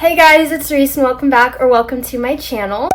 Hey guys, it's Reese and welcome back or welcome to my channel.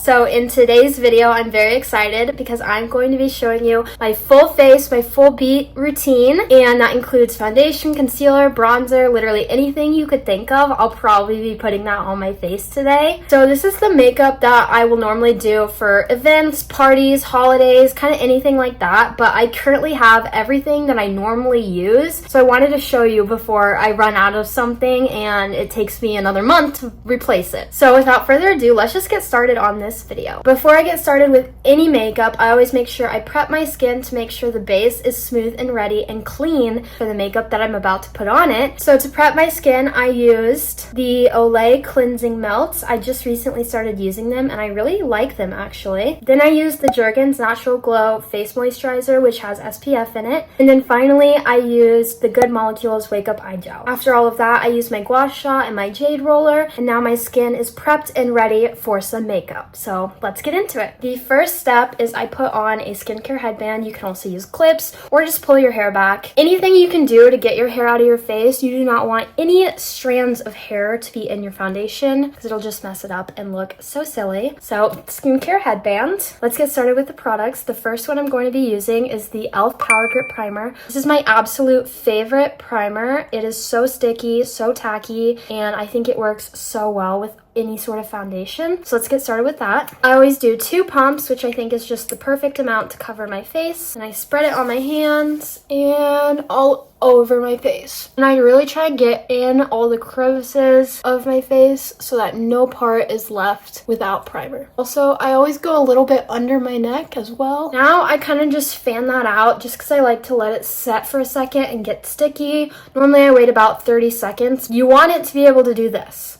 So in today's video, I'm very excited because I'm going to be showing you my full face, my full beat routine, and that includes foundation, concealer, bronzer, literally anything you could think of. I'll probably be putting that on my face today. So this is the makeup that I will normally do for events, parties, holidays, kind of anything like that, but I currently have everything that I normally use. So I wanted to show you before I run out of something and it takes me another month to replace it. So without further ado, let's just get started on this video. Before I get started with any makeup, I always make sure I prep my skin to make sure the base is smooth and ready and clean for the makeup that I'm about to put on it. So to prep my skin, I used the Olay cleansing melts. I just recently started using them and I really like them actually. Then I used the Jergens Natural Glow face moisturizer, which has SPF in it. And then finally I used the Good Molecules Wake Up Eye Gel. After all of that, I used my gua sha and my jade roller, and now my skin is prepped and ready for some makeup. So let's get into it. The first step is I put on a skincare headband. You can also use clips or just pull your hair back. Anything you can do to get your hair out of your face. You do not want any strands of hair to be in your foundation because it'll just mess it up and look so silly. So skincare headband. Let's get started with the products. The first one I'm going to be using is the e.l.f. Power Grip Primer. This is my absolute favorite primer. It is so sticky, so tacky, and I think it works so well with any sort of foundation. So let's get started with that. I always do 2 pumps, which I think is just the perfect amount to cover my face. And I spread it on my hands and all over my face. And I really try and get in all the crevices of my face so that no part is left without primer. Also, I always go a little bit under my neck as well. Now I kind of just fan that out just because I like to let it set for a second and get sticky. Normally I wait about 30 seconds. You want it to be able to do this.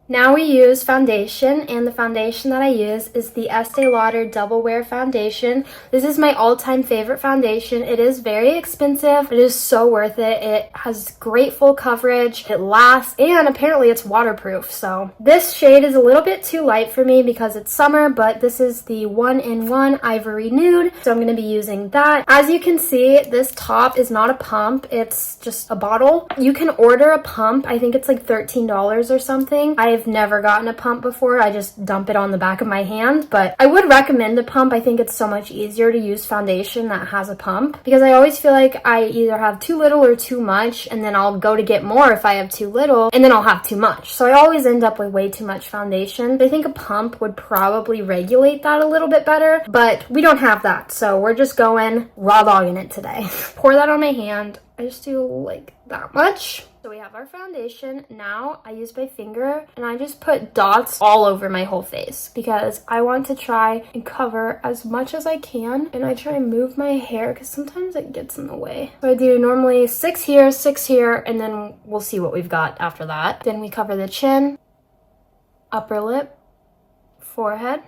Now we use foundation, and the foundation that I use is the Estée Lauder Double Wear Foundation. This is my all-time favorite foundation. It is very expensive. It is so worth it. It has great full coverage. It lasts, and apparently it's waterproof. So this shade is a little bit too light for me because it's summer, but this is the 1-in-1 Ivory Nude, so I'm going to be using that. As you can see, this top is not a pump. It's just a bottle. You can order a pump. I think it's like $13 or something. I've never gotten a pump before. I just dump it on the back of my hand, but I would recommend a pump. I think it's so much easier to use foundation that has a pump because I always feel like I either have too little or too much, and then I'll go to get more if I have too little, and then I'll have too much. So I always end up with way too much foundation. I think a pump would probably regulate that a little bit better, but we don't have that. So we're just going raw dogging it today. Pour that on my hand. I just do like that much. So we have our foundation. Now I use my finger and I just put dots all over my whole face because I want to try and cover as much as I can, and I try and move my hair because sometimes it gets in the way. So I do normally 6 here, and then we'll see what we've got after that. Then we cover the chin, upper lip, forehead.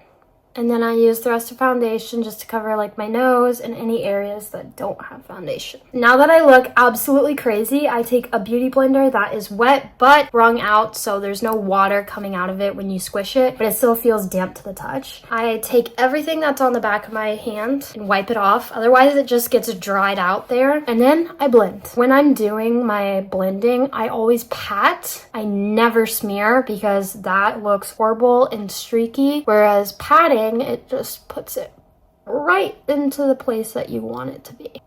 And then I use the rest of foundation just to cover like my nose and any areas that don't have foundation. Now that I look absolutely crazy, I take a beauty blender that is wet but wrung out, so there's no water coming out of it when you squish it, but it still feels damp to the touch. I take everything that's on the back of my hand and wipe it off, otherwise it just gets dried out there. And then I blend. When I'm doing my blending, I always pat. I never smear because that looks horrible and streaky, whereas patting, it just puts it right into the place that you want it to be.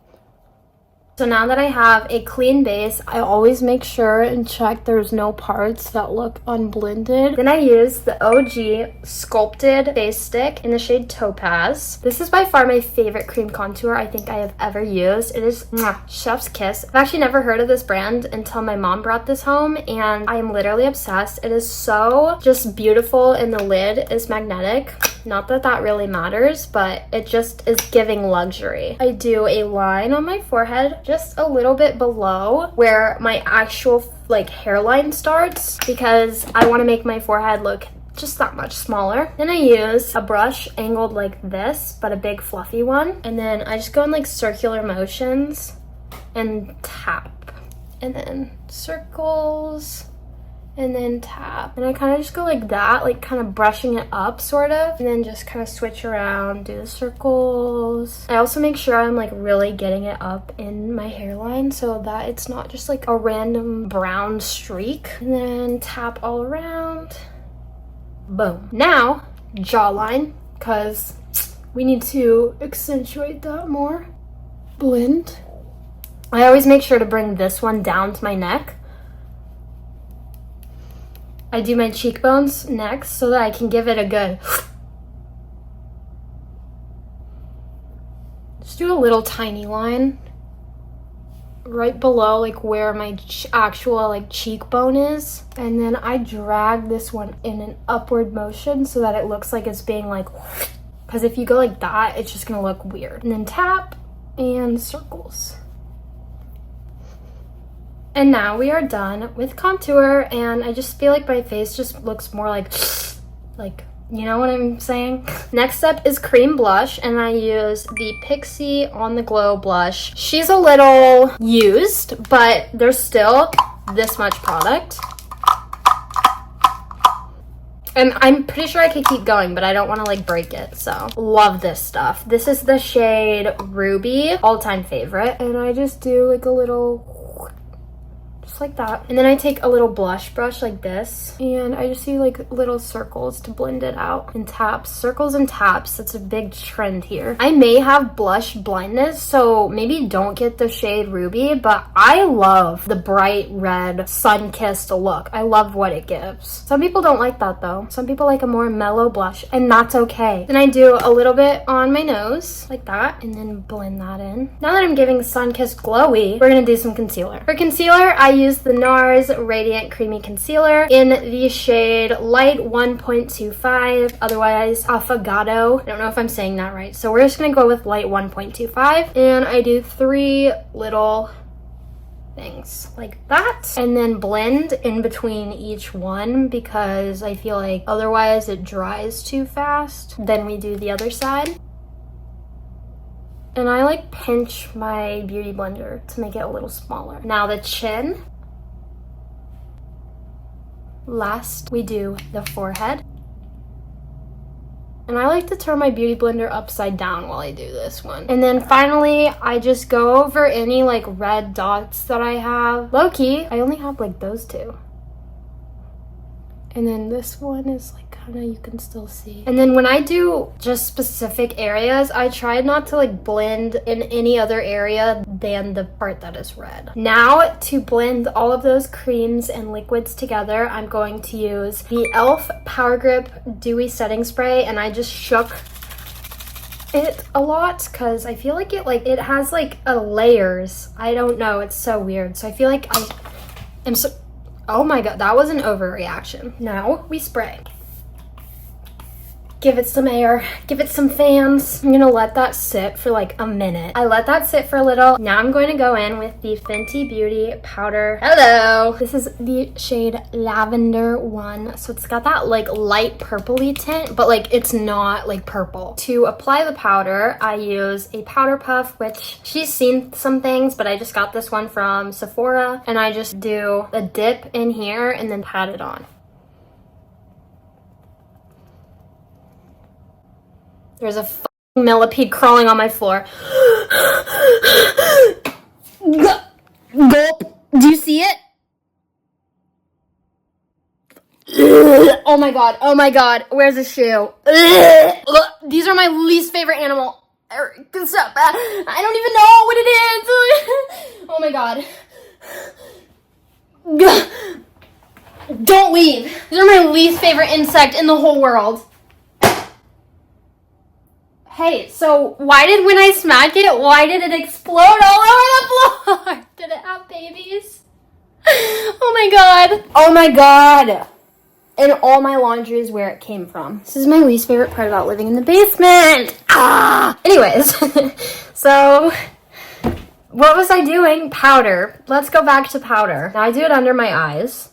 So now that I have a clean base, I always make sure and check there's no parts that look unblended. Then I use the OGEE Sculpted Face Stick in the shade Topaz. This is by far my favorite cream contour I think I have ever used. It is chef's kiss. I've actually never heard of this brand until my mom brought this home, and I am literally obsessed. It is so just beautiful, and the lid is magnetic. Not that that really matters, but it just is giving luxury. I do a line on my forehead, just a little bit below where my actual like hairline starts, because I want to make my forehead look just that much smaller. Then I use a brush angled like this, but a big fluffy one, and then I just go in like circular motions and tap, and then circles and then tap. And I kind of just go like that, like kind of brushing it up sort of, and then just kind of switch around, do the circles. I also make sure I'm like really getting it up in my hairline so that it's not just like a random brown streak. And then tap all around. Boom. Now, jawline, because we need to accentuate that more. Blend. I always make sure to bring this one down to my neck. I do my cheekbones next so that I can give it a good... Just do a little tiny line right below like where my actual like cheekbone is. And then I drag this one in an upward motion so that it looks like it's being like... Because if you go like that, it's just gonna look weird. And then tap and circles. And now we are done with contour, and I just feel like my face just looks more like, you know what I'm saying? Next up is cream blush, and I use the Pixi On The Glow blush. She's a little used, but there's still this much product. And I'm pretty sure I could keep going, but I don't want to like break it, so love this stuff. This is the shade Ruby, all-time favorite, and I just do like a little like that. And then I take a little blush brush like this, and I just do like little circles to blend it out, and taps, circles and taps. That's a big trend here. I may have blush blindness, so maybe don't get the shade Ruby, but I love the bright red sun-kissed look. I love what it gives. Some people don't like that though. Some people like a more mellow blush, and that's okay. Then I do a little bit on my nose like that, and then blend that in. Now that I'm giving sun-kissed glowy, we're gonna do some concealer. For concealer, I use the NARS Radiant Creamy Concealer in the shade Light 1.25, otherwise Affogato. I don't know if I'm saying that right, so we're just gonna go with Light 1.25, and I do 3 little things like that, and then blend in between each one because I feel like otherwise it dries too fast. Then we do the other side. And I like pinch my beauty blender to make it a little smaller. Now the chin. Last, we do the forehead. And I like to turn my beauty blender upside down while I do this one. And then finally, I just go over any like red dots that I have. Low-key, I only have like those 2. And then this one is like kind of, you can still see. And then when I do just specific areas, I try not to like blend in any other area than the part that is red. Now to blend all of those creams and liquids together, I'm going to use the e.l.f. Power Grip Dewy Setting Spray, and I just shook it a lot because I feel like it has like a layers. I don't know, it's so weird. So I feel like I am so... Oh my god, that was an overreaction. Now we spray. Give it some air, give it some fans. I'm gonna let that sit for like a minute. I let that sit for a little. Now I'm going to go in with the Fenty Beauty powder. Hello! This is the shade Lavender 1. So it's got that like light purpley tint, but like it's not like purple. To apply the powder, I use a powder puff, which she's seen some things, but I just got this one from Sephora. And I just do a dip in here and then pat it on. There's a fucking millipede crawling on my floor. Gulp. Do you see it? Oh my god. Oh my god. Where's the shoe? These are my least favorite animal. Stop. I don't even know what it is. Oh my god. Don't leave. These are my least favorite insect in the whole world. Hey, so why did, when I smack it, why did it explode all over the floor? Did it have babies? Oh my god. Oh my god. And all my laundry is where it came from. This is my least favorite part about living in the basement. Ah! Anyways, so what was I doing? Powder. Let's go back to powder. Now I do it under my eyes.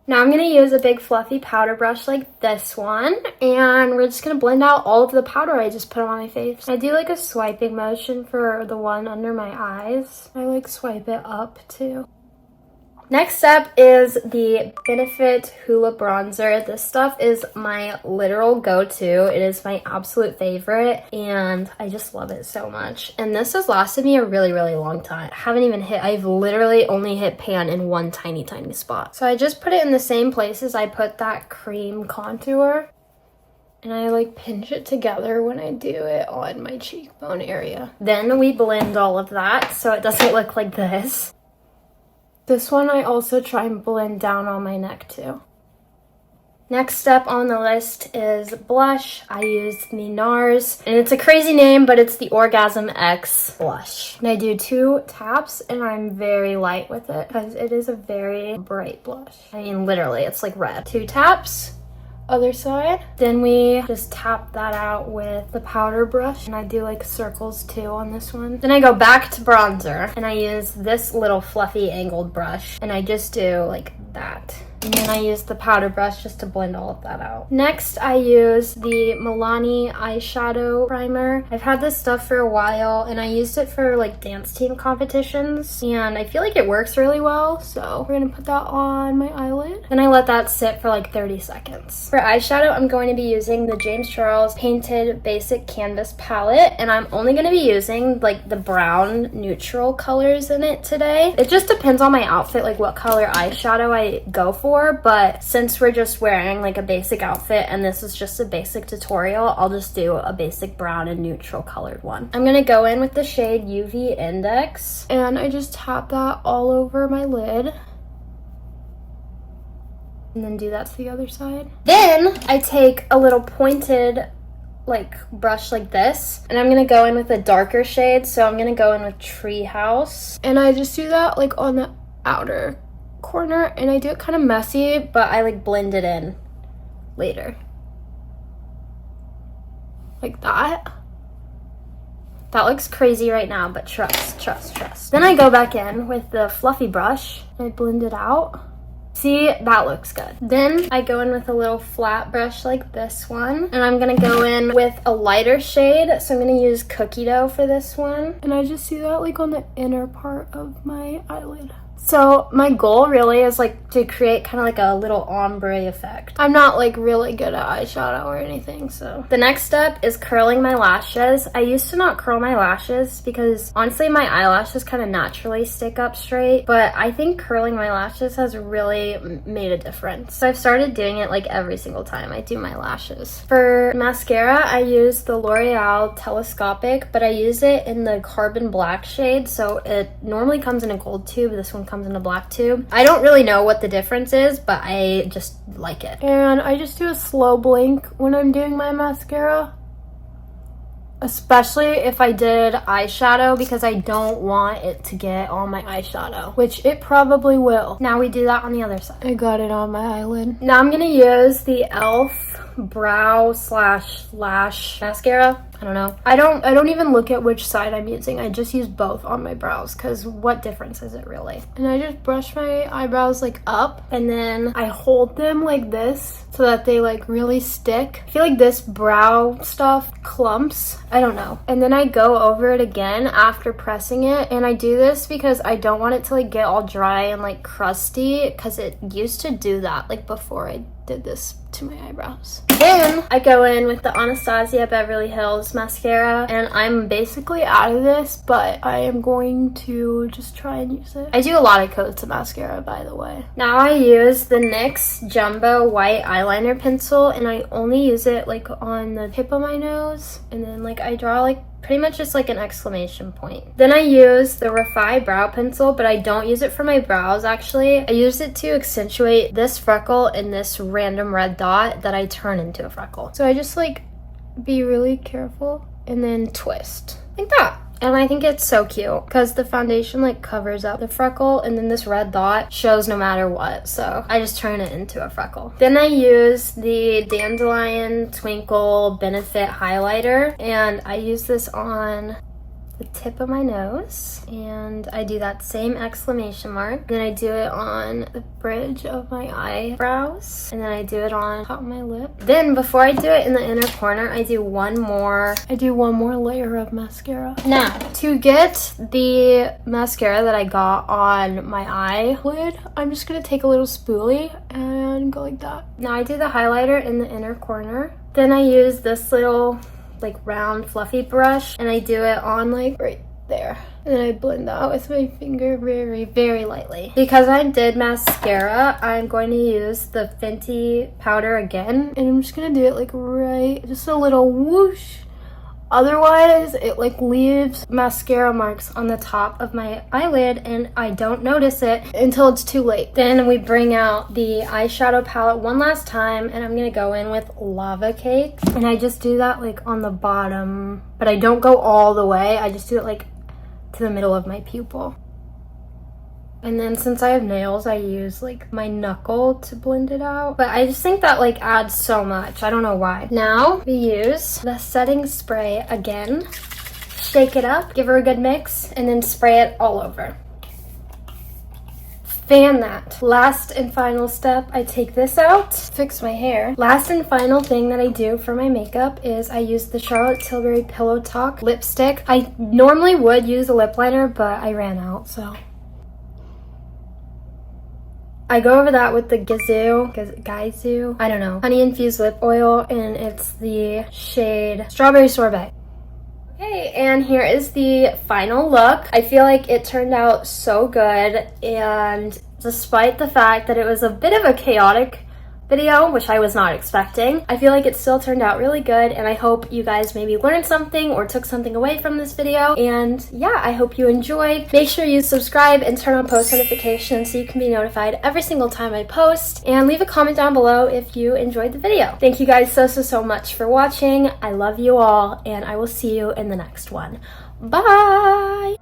Now I'm going to use a big fluffy powder brush like this one, and we're just going to blend out all of the powder I just put on my face. I do like a swiping motion for the one under my eyes. I like swipe it up too. Next up is the Benefit Hoola bronzer. This stuff is my literal go-to. It is my absolute favorite and I just love it so much. And this has lasted me a really, really long time. I've literally only hit pan in one tiny, tiny spot. So I just put it in the same places I put that cream contour. And I like pinch it together when I do it on my cheekbone area. Then we blend all of that so it doesn't look like this. This one I also try and blend down on my neck too. Next up on the list is blush. I use the NARS, and it's a crazy name, but it's the Orgasm X blush. And I do 2 taps, and I'm very light with it because it is a very bright blush. I mean, literally, it's like red. 2 taps. Other side. Then we just tap that out with the powder brush, and I do like circles too on this one. Then I go back to bronzer and I use this little fluffy angled brush and I just do like that. And then I use the powder brush just to blend all of that out. Next, I use the Milani eyeshadow primer. I've had this stuff for a while and I used it for like dance team competitions and I feel like it works really well. So we're gonna put that on my eyelid. Then I let that sit for like 30 seconds. For eyeshadow, I'm going to be using the James Charles Painted Basic Canvas palette and I'm only gonna be using like the brown neutral colors in it today. It just depends on my outfit, like what color eyeshadow I go for. But since we're just wearing like a basic outfit and this is just a basic tutorial, I'll just do a basic brown and neutral colored one. I'm gonna go in with the shade UV Index and I just tap that all over my lid. And then do that to the other side. Then I take a little pointed like brush like this and I'm gonna go in with a darker shade. So I'm gonna go in with Treehouse. And I just do that like on the outer corner and I do it kind of messy, but I like blend it in later. Like that. That looks crazy right now, but trust. Then I go back in with the fluffy brush and I blend it out. See, that looks good. Then I go in with a little flat brush like this one and I'm gonna go in with a lighter shade. So I'm gonna use Cookie Dough for this one. And I just do that like on the inner part of my eyelid. So my goal really is like to create kind of like a little ombre effect. I'm not like really good at eyeshadow or anything, so. The next step is curling my lashes. I used to not curl my lashes because honestly my eyelashes kind of naturally stick up straight, but I think curling my lashes has really made a difference. So I've started doing it like every single time I do my lashes. For mascara, I use the L'Oreal Telescopic, but I use it in the carbon black shade, so it normally comes in a gold tube. This one comes in a black tube. I don't really know what the difference is, but I just like it. And I just do a slow blink when I'm doing my mascara, especially if I did eyeshadow because I don't want it to get on my eyeshadow, which it probably will. Now we do that on the other side. I got it on my eyelid. Now I'm gonna use the e.l.f. brow / lash mascara. I don't know. I don't even look at which side I'm using. I just use both on my brows because what difference is it really? And I just brush my eyebrows like up and then I hold them like this so that they like really stick. I feel like this brow stuff clumps. I don't know. And then I go over it again after pressing it, and I do this because I don't want it to like get all dry and like crusty because it used to do that like before I did this to my eyebrows. Then I go in with the Anastasia Beverly Hills mascara and I'm basically out of this, but I am going to just try and use it. I do a lot of coats of mascara, by the way. Now I use the NYX Jumbo White Eyeliner Pencil and I only use it like on the tip of my nose and then like I draw like pretty much just like an exclamation point. Then I use the Refy brow pencil, but I don't use it for my brows actually. I use it to accentuate this freckle and this random red dot that I turn into a freckle. So I just like be really careful and then twist like that. And I think it's so cute because the foundation like covers up the freckle and then this red dot shows no matter what. So I just turn it into a freckle. Then I use the Dandelion Twinkle Benefit highlighter and I use this on the tip of my nose, and I do that same exclamation mark. Then I do it on the bridge of my eyebrows, and then I do it on top of my lip. Then before I do it in the inner corner, I do one more layer of mascara. Now, to get the mascara that I got on my eyelid, I'm just gonna take a little spoolie and go like that. Now I do the highlighter in the inner corner. Then I use this little like round fluffy brush, and I do it on like right there. And then I blend that out with my finger very, very lightly. Because I did mascara, I'm going to use the Fenty powder again. And I'm just gonna do it like right, just a little whoosh. Otherwise, it like leaves mascara marks on the top of my eyelid and I don't notice it until it's too late. Then we bring out the eyeshadow palette one last time, and I'm gonna go in with Lava Cake. And I just do that like on the bottom, but I don't go all the way. I just do it like to the middle of my pupil. And then since I have nails, I use like my knuckle to blend it out. But I just think that like adds so much. I don't know why. Now we use the setting spray again. Shake it up, give her a good mix, and then spray it all over. Fan that. Last and final step, I take this out, fix my hair. Last and final thing that I do for my makeup is I use the Charlotte Tilbury Pillow Talk lipstick. I normally would use a lip liner, but I ran out, so. I go over that with the Gaizu, I don't know, honey infused lip oil, and it's the shade Strawberry Sorbet. Okay, and here is the final look. I feel like it turned out so good, and despite the fact that it was a bit of a chaotic video, which I was not expecting, I feel like it still turned out really good, and I hope you guys maybe learned something or took something away from this video. And yeah, I hope you enjoyed. Make sure you subscribe and turn on post notifications so you can be notified every single time I post, and leave a comment down below if you enjoyed the video. Thank you guys so much for watching. I love you all, and I will see you in the next one. Bye!